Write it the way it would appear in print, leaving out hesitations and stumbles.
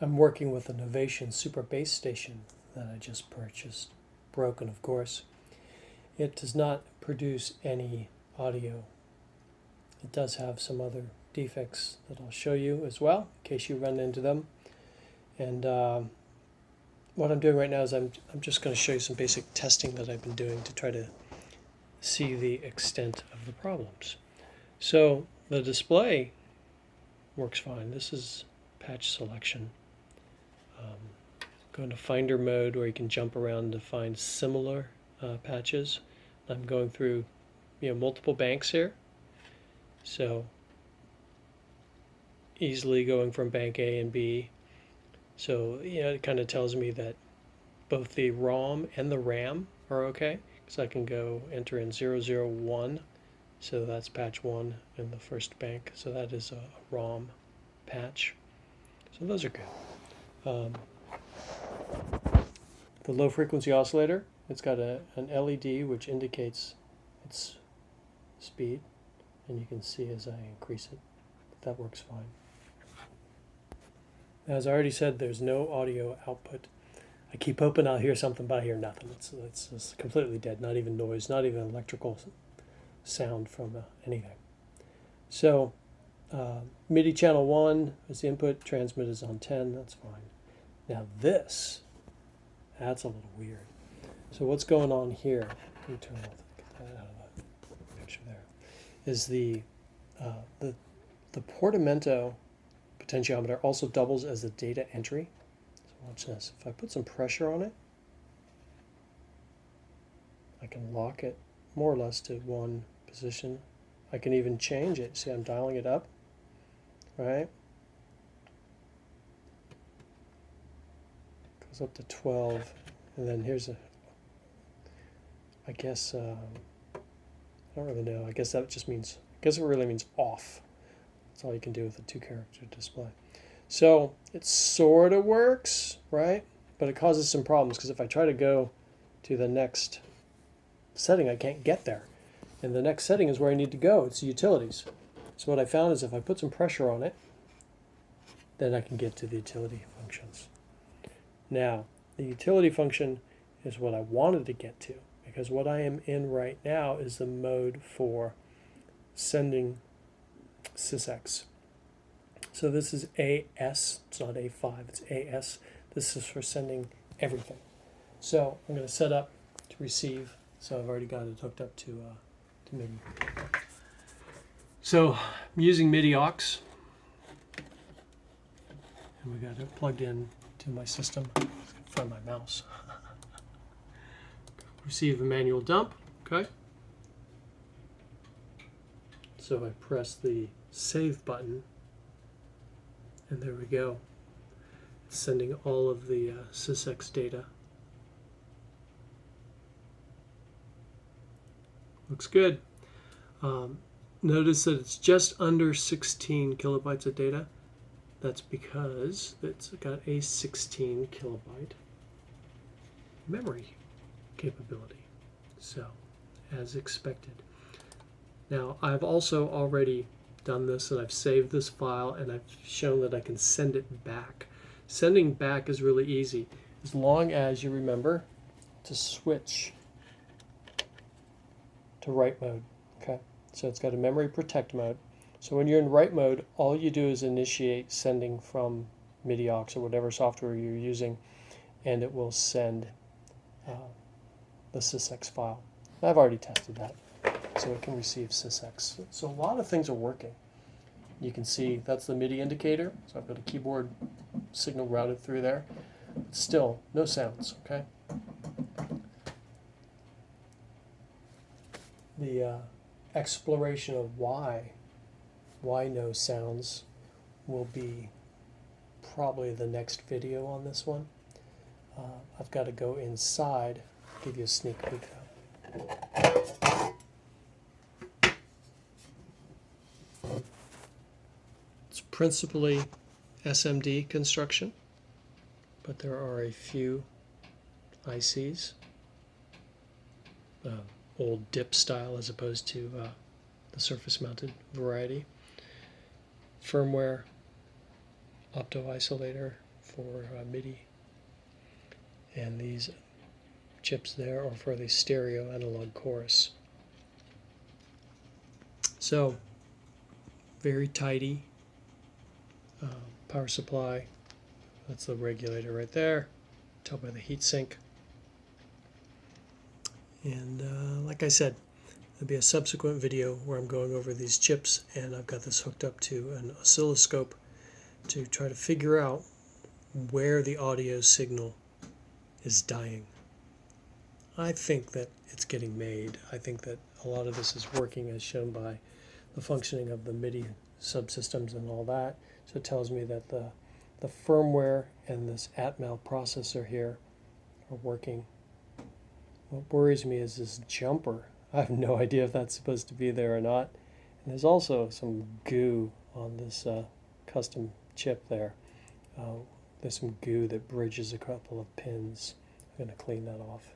I'm working with a Novation Super Bass Station that I just purchased, broken of course. It does not produce any audio. It does have some other defects that I'll show you as well, in case you run into them. And what I'm doing right now is I'm just going to show you some basic testing that I've been doing to try to see the extent of the problems. So the display works fine. This is patch selection. Go into Finder mode where you can jump around to find similar patches. I'm going through multiple banks here. So easily going from bank A and B. So it kind of tells me that both the ROM and the RAM are okay. So I can go enter in 001. So that's patch 1 in the first bank. So that is a ROM patch. So those are good. The low frequency oscillator, it's got an LED which indicates its speed, and you can see as I increase it, that works fine. As I already said, there's no audio output. I keep hoping I'll hear something, but I hear nothing. It's just completely dead, not even noise, not even electrical sound from anything. So MIDI channel 1 is the input, transmit is on 10, that's fine. Now that's a little weird. So what's going on here, let me turn off, get that out of the picture there, is the portamento potentiometer also doubles as the data entry. So watch this. If I put some pressure on it, I can lock it more or less to one position. I can even change it. See, I'm dialing it up, right? Goes up to 12, and then here's I guess, I don't really know. I guess that just means, it really means off. That's all you can do with a 2-character display. So it sort of works, right? But it causes some problems because if I try to go to the next setting, I can't get there. And the next setting is where I need to go. It's the utilities. So what I found is if I put some pressure on it, then I can get to the utility functions. Now, the utility function is what I wanted to get to, because what I am in right now is the mode for sending sysex. So this is AS, it's not A5, it's AS. This is for sending everything. So I'm going to set up to receive. So I've already got it hooked up to MIDI. So I'm using MIDI aux, and we got it plugged in to my system. Find my mouse. Receive a manual dump. Okay. So I press the save button, and there we go. It's sending all of the sysex data. Looks good. Notice that it's just under 16 kilobytes of data. That's because it's got a 16 kilobyte memory capability. So, as expected. Now, I've also already done this, and I've saved this file, and I've shown that I can send it back. Sending back is really easy, as long as you remember to switch to write mode. Okay, so it's got a memory protect mode. So when you're in write mode, all you do is initiate sending from MIDI aux or whatever software you're using, and it will send the sysex file. I've already tested that, so it can receive sysex. So a lot of things are working. You can see that's the MIDI indicator. So I've got a keyboard signal routed through there. Still, no sounds, okay? The exploration of why no sounds will be probably the next video on this one. I've got to go inside, give you a sneak peek though. It's principally SMD construction, but there are a few ICs, old dip style as opposed to the surface mounted variety. Firmware, opto isolator, for MIDI, and these chips there are for the stereo analog chorus. So very tidy power supply. That's the regulator right there. Tell by the heat sink. And like I said, there'll be a subsequent video where I'm going over these chips, and I've got this hooked up to an oscilloscope to try to figure out where the audio signal is dying. I think that it's getting made. I think that a lot of this is working as shown by the functioning of the MIDI subsystems and all that. So it tells me that the firmware and this Atmel processor here are working. What worries me is this jumper. I have no idea if that's supposed to be there or not. And there's also some goo on this custom chip there. There's some goo that bridges a couple of pins. I'm going to clean that off.